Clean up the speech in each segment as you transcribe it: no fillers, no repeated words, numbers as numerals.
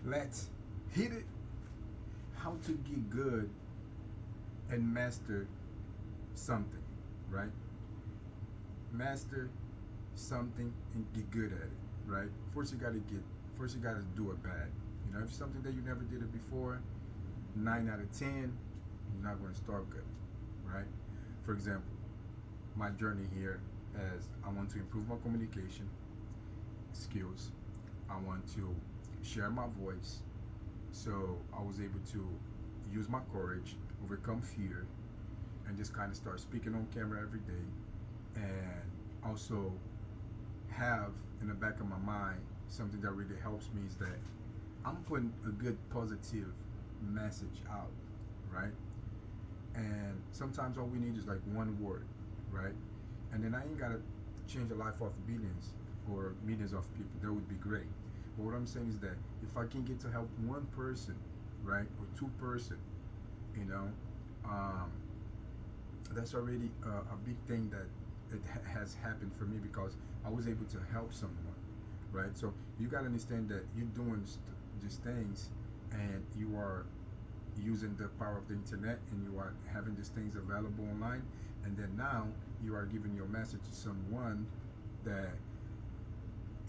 Let's hit it. How to get good and master something, right? Master something and get good at it, right? First you gotta do it bad. You know, if it's something that you never did it before, 9 out of 10, you're not gonna start good, right? For example, my journey here as I want to improve my communication skills. I want to share my voice. So I was able to use my courage, overcome fear, and just kind of start speaking on camera every day. And also have in the back of my mind something that really helps me is that I'm putting a good positive message out, right? And sometimes all we need is like one word, right? And then I ain't gotta change the life of billions or millions of people. That would be great. But what I'm saying is that if I can get to help one person, right, or two-person, you know, um, that's already a big thing that has happened for me because I was able to help someone, right? So you got to understand that you're doing these things and you are using the power of the internet and you are having these things available online, and then now you are giving your message to someone that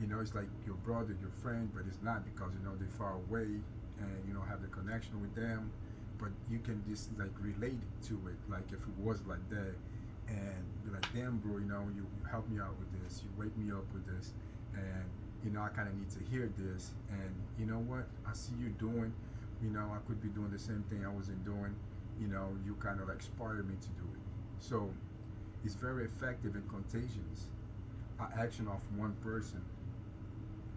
it's like your brother, your friend, but it's not because they're far away and you don't have the connection with them. But you can just like relate to it, like if it was like that, and be like, damn, bro, you help me out with this, you wake me up with this, and I kind of need to hear this, and you know what? I see you doing. I could be doing the same thing I wasn't doing. You kind of like inspired me to do it. So it's very effective and contagious. An action of one person,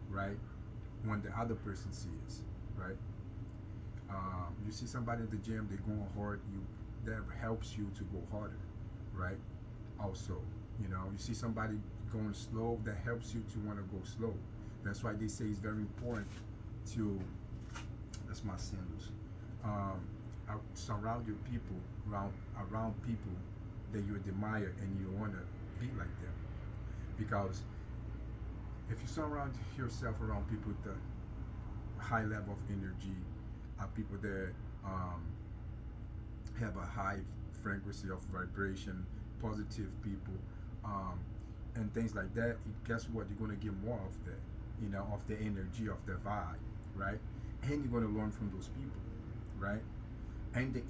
right? When the other person sees, right? You see somebody at the gym, they're going hard. That helps you to go harder, right? Also, you see somebody going slow, that helps you to want to go slow. That's why they say it's very important to. That's my sandals. Um, Surround your people around people that you admire and you want to be like them, because if you surround yourself around people with a high level of energy, people that um, have a high frequency of vibration, positive people, um, and things like that, guess what? You're going to get more of that, of the energy, of the vibe, right? And you're going to learn from those people, right? And the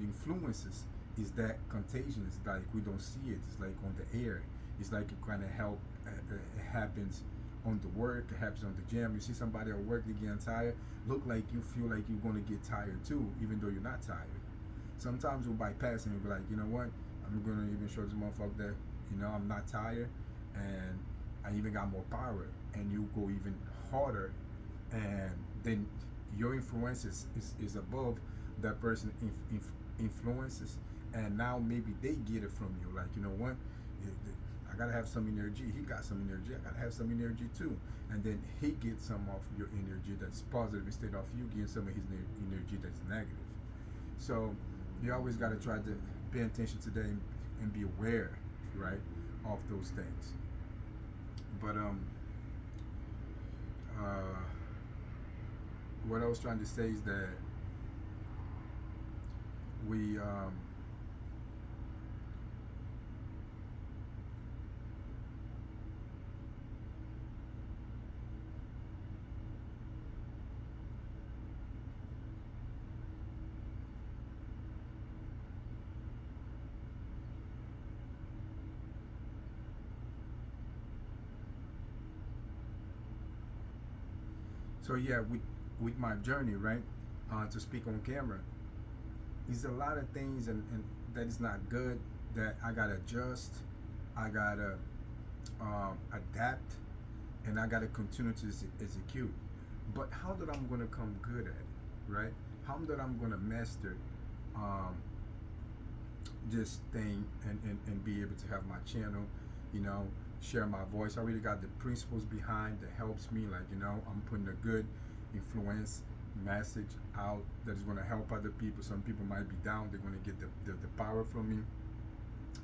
influences is that contagion. It's like we don't see it. It's like on the air. It's like it kind of help. It happens on the work. It happens on the gym. You see somebody at work, they getting tired. Look like you feel like you're gonna get tired too, even though you're not tired. Sometimes we'll bypass and you'll be like, you know what? I'm gonna even show this motherfucker that I'm not tired, and I even got more power. And you go even harder, and then your influence is above that person influences, and now maybe they get it from you. Like, you know what? I gotta have some energy. He got some energy. I gotta have some energy too. And then he gets some of your energy that's positive instead of you getting some of his energy that's negative. So you always gotta try to pay attention to that and be aware, right, of those things. But uh, what I was trying to say is that we so yeah, with my journey, right, to speak on camera, there's a lot of things and that is not good, that I gotta adjust, I gotta adapt, and I gotta continue to execute. But how that I'm gonna come good at it, right? How that I'm gonna master um, this thing, and be able to have my channel, you know, share my voice. I really got the principles behind that helps me. Like, I'm putting a good influence message out that is going to help other people. Some people might be down, they're going to get the power from me,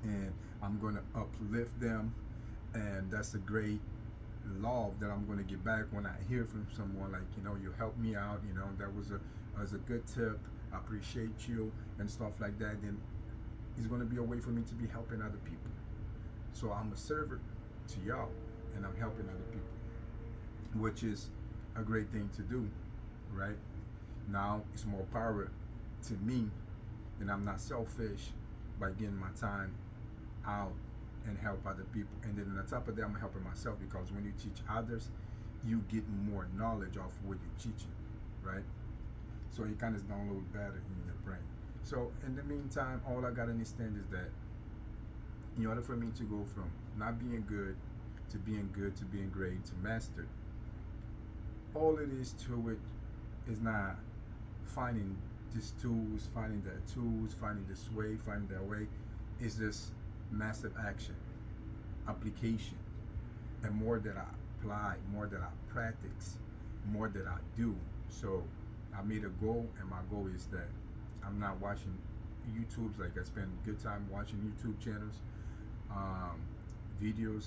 and I'm going to uplift them. And that's a great love that I'm going to get back when I hear from someone like, you helped me out, that was a good tip. I appreciate you and stuff like that. Then it's going to be a way for me to be helping other people. So I'm a servant to y'all, and I'm helping other people, which is a great thing to do, right? Now it's more power to me, and I'm not selfish by getting my time out and help other people. And then on top of that, I'm helping myself, because when you teach others, you get more knowledge off what you're teaching, right? So it kind of download better in your brain. So in the meantime, all I gotta understand is that in order for me to go from not being good to being great to master, all it is to it is not finding these tools, finding that tools, finding this way, finding that way. It's just massive action, application, and more that I apply, more that I practice, more that I do. So I made a goal, and my goal is that I'm not watching YouTube's, like I spend good time watching YouTube channels, um, videos,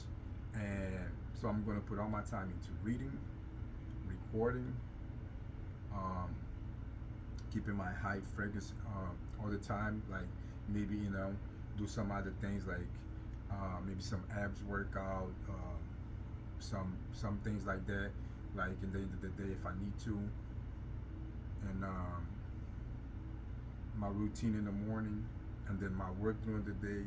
and so I'm gonna put all my time into reading, recording, um, keeping my high fragrance all the time. Like maybe do some other things like maybe some abs workout, some things like that. Like in the end of the day, if I need to, and my routine in the morning, and then my work during the day,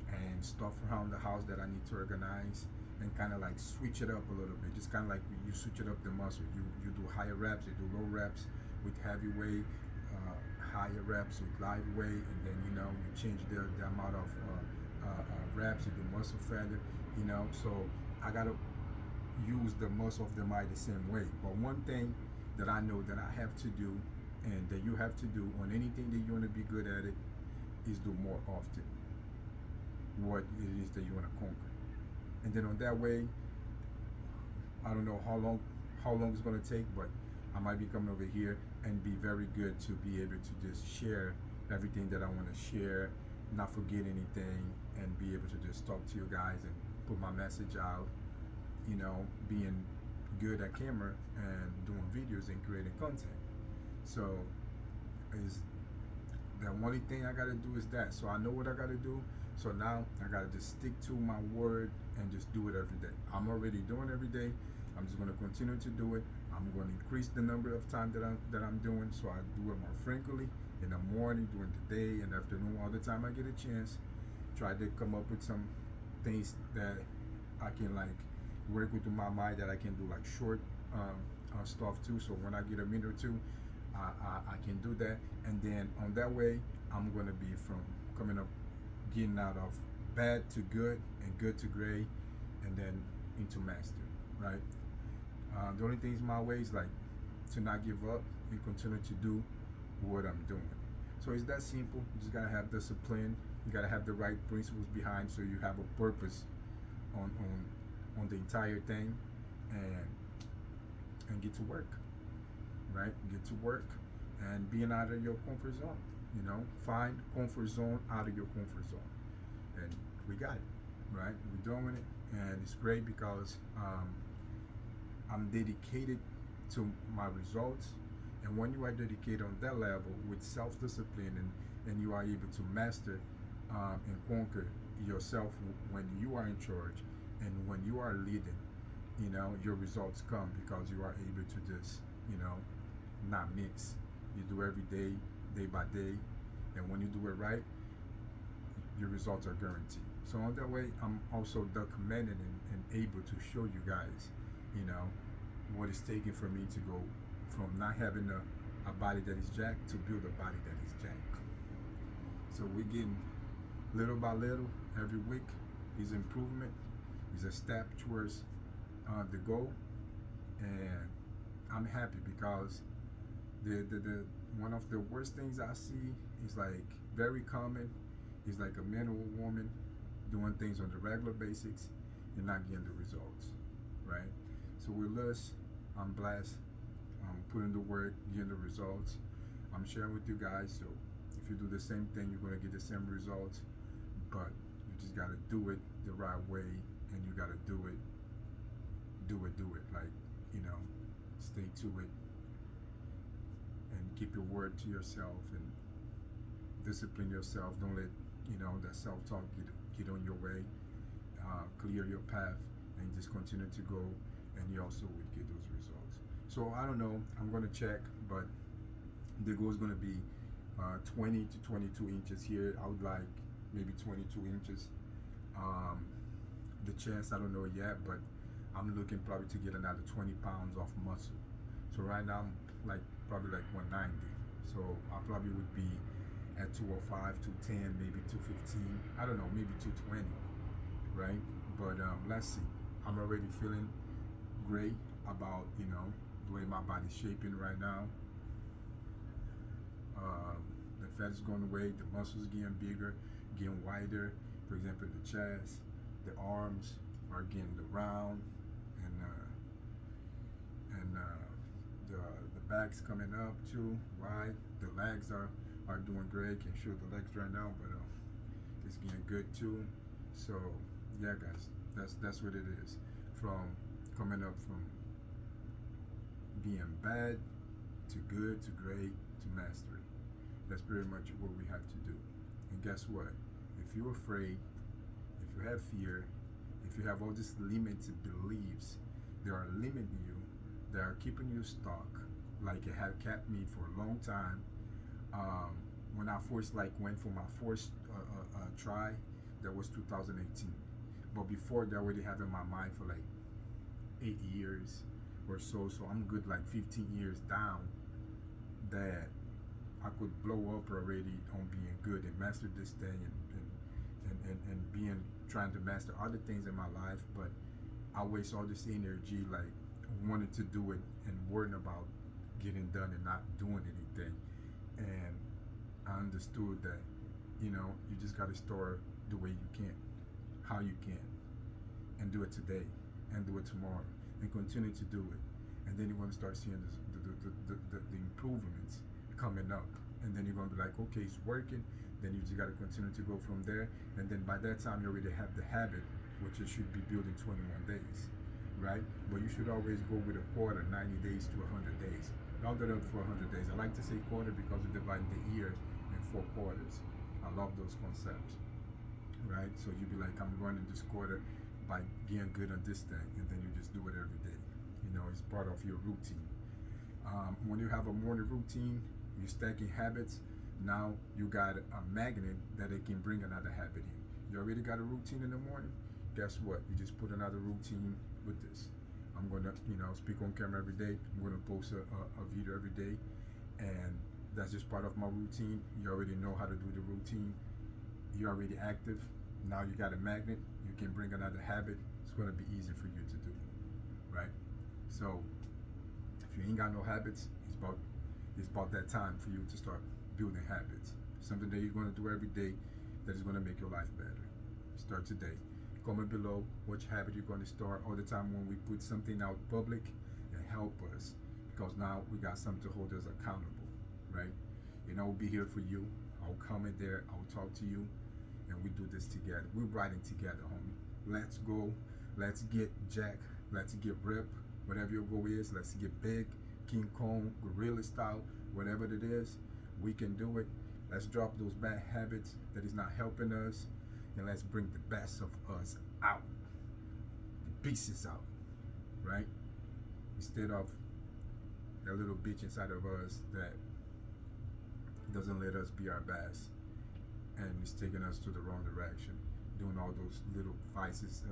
and stuff around the house that I need to organize, and kind of like switch it up a little bit. Just kind of like you switch it up the muscle. You do higher reps, you do low reps with heavy weight, higher reps with light weight, and then you change the amount of reps. You do muscle failure, So I gotta use the muscle of the mind the same way. But one thing that I know that I have to do, and that you have to do on anything that you want to be good at it, is do more often what it is that you want to conquer. And then on that way, I don't know how long it's going to take, but I might be coming over here and be very good to be able to just share everything that I want to share, not forget anything, and be able to just talk to you guys and put my message out, being good at camera and doing videos and creating content. So is the only thing I gotta do is that. So I know what I gotta do. So now I gotta just stick to my word and just do it every day. I'm already doing every day. I'm just gonna continue to do it. I'm gonna increase the number of time that I'm doing, so I do it more frequently in the morning, during the day, and afternoon, all the time I get a chance. Try to come up with some things that I can like work with in my mind, that I can do like short stuff too. So when I get a minute or two, I can do that, and then on that way, I'm gonna be from coming up, getting out of bad to good, and good to great, and then into master, right? The only thing is my way is like to not give up and continue to do what I'm doing. So it's that simple. You just gotta have discipline. You gotta have the right principles behind, so you have a purpose on the entire thing, and get to work, right? Get to work, and being out of your comfort zone. Find comfort zone out of your comfort zone, and we got it, right? We're doing it, and it's great because I'm dedicated to my results. And when you are dedicated on that level with self-discipline, and you are able to master and conquer yourself when you are in charge, and when you are leading, your results come, because you are able to just, not mix. You do every day, day by day, and when you do it right, your results are guaranteed. So on that way, I'm also documented and able to show you guys, what it's taking for me to go from not having a body that is jacked to build a body that is jacked. So we're getting little by little every week. Is improvement, is a step towards the goal, and I'm happy because the one of the worst things I see is like very common, is like a man or a woman doing things on the regular basics and not getting the results, right? So with us, I'm blessed. I'm putting the work, getting the results. I'm sharing with you guys. So if you do the same thing, you're gonna get the same results. But you just gotta do it the right way, and you gotta do it do it. Like, you know, stay to it and keep your word to yourself and discipline yourself. Don't let, you know, that self-talk get on your way. Clear your path and just continue to go, and you also would get those results. So I don't know. I'm gonna check, but the goal is gonna be 20 to 22 inches here. I would like maybe 22 inches. Um, the chest, I don't know yet, but I'm looking probably to get another 20 pounds off muscle. So right now I'm like probably like 190. So I probably would be at 205, 210, maybe 215. I don't know, maybe 220, right? But let's see. I'm already feeling great about, you know, the way my body's shaping right now. The fat is going away, the muscles getting bigger, getting wider. For example, the chest, the arms are getting round, and the back's coming up too, wide. The legs are doing great. Can't show the legs right now, but it's getting good too. So yeah, guys, that's what it is. From coming up from being bad to good to great to mastery. That's pretty much what we have to do. And guess what? If you're afraid, if you have fear, if you have all these limited beliefs that are limiting you, that are keeping you stuck, like it had kept me for a long time. When I first went for my first try, that was 2018. But before that, I already had in my mind for like 8 years or so. So I'm good like 15 years down that I could blow up already on being good and master this thing and being trying to master other things in my life. But I waste all this energy like wanting to do it and worrying about getting done and not doing anything. And I understood that, you know, you just got to start the way you can, how you can, and do it today and do it tomorrow and continue to do it. And then you're going to start seeing the improvements coming up. And then you're going to be like, okay, it's working. Then you just got to continue to go from there. And then by that time, you already have the habit, which you should be building 21 days, right? But you should always go with a quarter, 90 days to 100 days. Round it up for 100 days. I like to say quarter because we divide the year in 4 quarters. I love those concepts, right? So you'd be like, I'm running this quarter by getting good on this thing, and then you just do it every day. You know, it's part of your routine. When you have a morning routine, you're stacking habits. Now you got a magnet that it can bring another habit in. You already got a routine in the morning. Guess what? You just put another routine with this. I'm gonna, you know, speak on camera every day. I'm gonna post a video every day, and that's just part of my routine. You already know how to do the routine. You're already active. Now you got a magnet. You can bring another habit. It's gonna be easy for you to do, right? So if you ain't got no habits, it's about that time for you to start building habits. Something that you're gonna do every day that is gonna make your life better. Start today. Comment below which habit you're gonna start. All the time when we put something out public, and help us, because now we got something to hold us accountable, right? And I'll be here for you. I'll comment there. I'll talk to you, and we do this together. We're riding together, homie. Let's go. Let's get jacked. Let's get ripped. Whatever your goal is, let's get big. King Kong, gorilla style, whatever it is, we can do it. Let's drop those bad habits that is not helping us, and let's bring the best of us out. The pieces out, right? Instead of that little bitch inside of us that doesn't let us be our best and is taking us to the wrong direction, doing all those little vices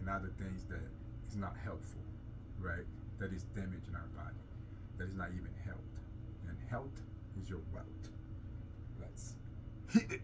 and other things that is not helpful, right? That is damaging our body. That is not even health. And health is your wealth. Let's hit it.